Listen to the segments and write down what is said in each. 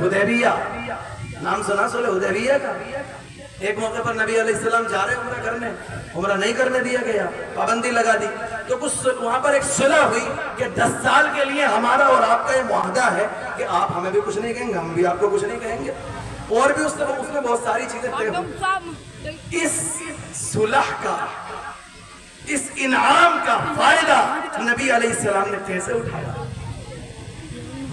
حدیبیہ، نام سنا صلح حدیبیہ کا؟ ایک موقع پر نبی علیہ السلام جا رہے عمرہ کرنے، عمرہ نہیں کرنے دیا گیا، پابندی لگا دی، تو کچھ وہاں پر ایک صلح ہوئی کہ 10 سال کے لیے ہمارا اور آپ کا یہ معاہدہ ہے کہ آپ ہمیں بھی کچھ نہیں کہیں گے، ہم بھی آپ کو کچھ نہیں کہیں گے، اور بھی اس میں بہت ساری چیزیں طے ہوئی۔ اس صلح کا، اس انعام کا فائدہ نبی علیہ السلام نے کیسے اٹھایا؟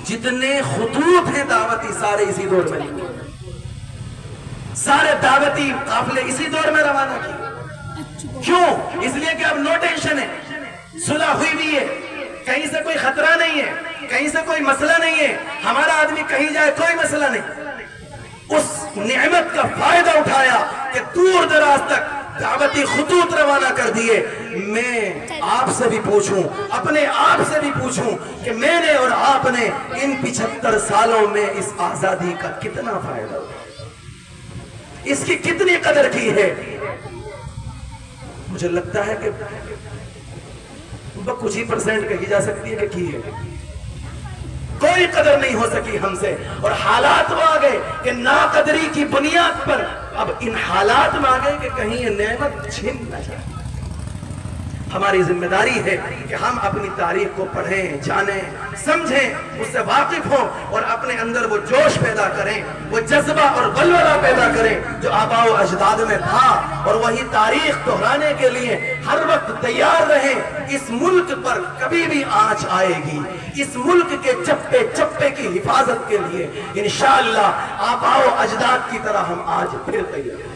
جتنے خطوط ہیں دعوتی سارے اسی دور میں لکھے، سارے دعوتی قافلے اسی دور میں روانہ کیے۔ کیوں؟ اس لیے کہ اب نو ٹینشن ہے، صلح ہوئی بھی ہے، کہیں سے کوئی خطرہ نہیں ہے، کہیں سے کوئی مسئلہ نہیں ہے، ہمارا آدمی کہیں جائے کوئی مسئلہ نہیں۔ اس نعمت کا فائدہ اٹھایا کہ دور دراز تک دعوتی خطوط روانہ کر دیے۔ میں آپ سے بھی پوچھوں، اپنے آپ سے بھی پوچھوں کہ میں نے اور آپ نے ان 75 سالوں میں اس آزادی کا کتنا فائدہ اٹھایا، اس کی کتنی قدر کی ہے؟ مجھے لگتا ہے کہ کچھ ہی % کہی جا سکتی ہے کہ کی ہے، کوئی قدر نہیں ہو سکی ہم سے، اور حالات میں آ گئے کہ ناقدری کی بنیاد پر اب ان حالات میں آ گئے کہ کہیں یہ نعمت چھن نہ جائے۔ ہماری ذمہ داری ہے کہ ہم اپنی تاریخ کو پڑھیں، جانیں، سمجھیں، اس سے واقف ہوں، اور اپنے اندر وہ جوش پیدا کریں، وہ جذبہ اور ولولہ پیدا کریں جو آباء و اجداد میں تھا، اور وہی تاریخ دہرانے کے لیے ہر وقت تیار رہیں۔ اس ملک پر کبھی بھی آنچ آئے گی، اس ملک کے چپے چپے کی حفاظت کے لیے انشاءاللہ آباء و اجداد کی طرح ہم آج پھر تیار ہیں۔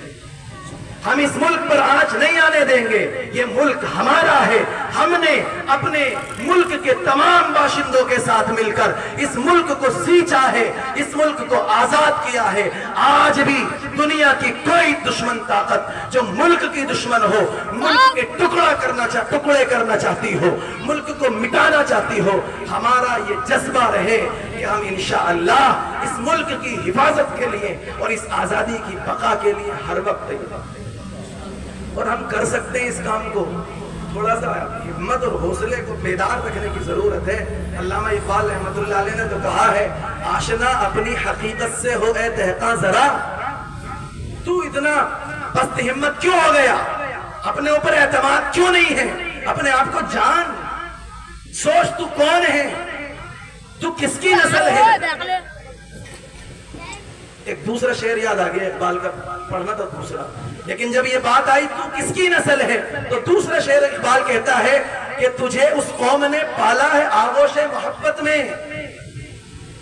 ہم اس ملک پر آنچ نہیں آنے دیں گے، یہ ملک ہمارا ہے۔ ہم نے اپنے ملک کے تمام باشندوں کے ساتھ مل کر اس ملک کو سینچا ہے، اس ملک کو آزاد کیا ہے۔ آج بھی دنیا کی کوئی دشمن طاقت جو ملک کی دشمن ہو، ملک کے ٹکڑے کرنا چاہتی ہو، ملک کو مٹانا چاہتی ہو، ہمارا یہ جذبہ رہے کہ ہم انشاءاللہ اس ملک کی حفاظت کے لیے اور اس آزادی کی بقا کے لیے ہر وقت تیار ہیں، اور ہم کر سکتے ہیں اس کام کو۔ تھوڑا سا ہمت اور حوصلے کو بیدار رکھنے کی ضرورت ہے۔ علامہ اقبال رحمۃ اللہ علیہ نے تو کہا ہے، آشنا اپنی حقیقت سے ہو اے دہقاں ذرا، تو اتنا پست ہمت کیوں ہو گیا؟ اپنے اوپر اعتماد کیوں نہیں ہے؟ اپنے آپ کو جان، سوچ تو کون ہے، تو کس کی نسل ہے؟ ایک دوسرا شعر یاد آ گیا اقبال کا، پڑھنا تھا دوسرا، لیکن جب یہ بات آئی تو کس کی نسل ہے تو دوسرا شعر اقبال کہتا ہے کہ تجھے اس قوم نے پالا ہے آغوش محبت میں،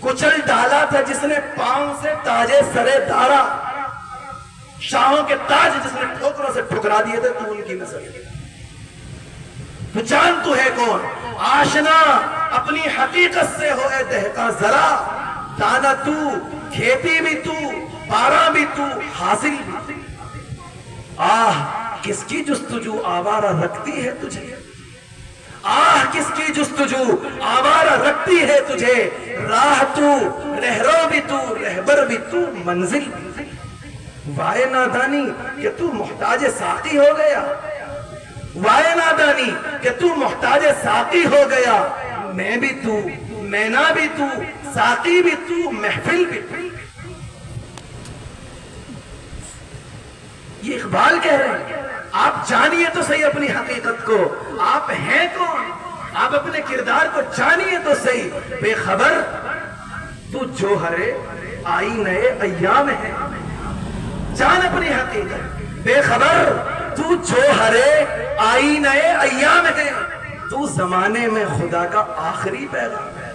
کچل ڈالا تھا جس نے پاؤں سے تاجے سرے دارا، شاہوں کے تاج جس نے ٹھوکروں سے ٹھکرا دیے تھے، تو ان کی نسل ہے۔ تو جان تو ہے کون؟ آشنا اپنی حقیقت سے ہو اے دہقاں ذرا، دانا تو، کھیتی بھی تو، پارا بھی تو، حاصل بھی تو۔ آہ کس کی جستجو آوارہ رکھتی ہے تجھے، آہ کس کی جستجو آوارہ رکھتی ہے تجھے، راہ تو، رہرو بھی تو، رہبر بھی تو، منزل بھی تو۔ وائے نادانی کہ تو محتاج ساقی ہو گیا، وائے نادانی کہ تو محتاج ساقی ہو گیا، میں بھی تو، مینا بھی تو، ساقی بھی تو، محفل بھی تو۔ یہ اقبال کہہ رہے ہیں، آپ جانیے تو صحیح اپنی حقیقت کو، آپ ہیں کون، آپ اپنے کردار کو جانیے تو صحیح۔ بے خبر تو جوہرے آئینہ ایام ہے، جان اپنی حقیقت۔ بے خبر تو جوہرے آئینہ ایام ہے، تو زمانے میں خدا کا آخری پیغام ہے۔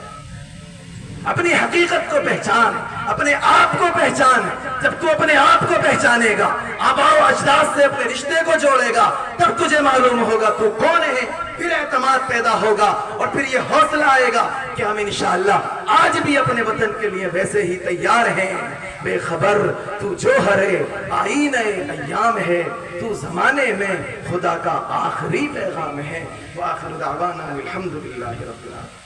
اپنی حقیقت کو پہچان، اپنے آپ کو پہچان۔ جب تو اپنے آپ کو پہچانے گا، آباء و اجداد سے اپنے رشتے کو جوڑے گا، تب تجھے معلوم ہوگا تو کون ہے، پھر اعتماد پیدا ہوگا، اور پھر یہ حوصلہ آئے گا کہ ہم انشاءاللہ آج بھی اپنے وطن کے لیے ویسے ہی تیار ہیں۔ بے خبر تو جوہرے آئینہ ایام ہے، تو زمانے میں خدا کا آخری پیغام ہے۔ وآخر دعوانا الحمدللہ رب العالمین۔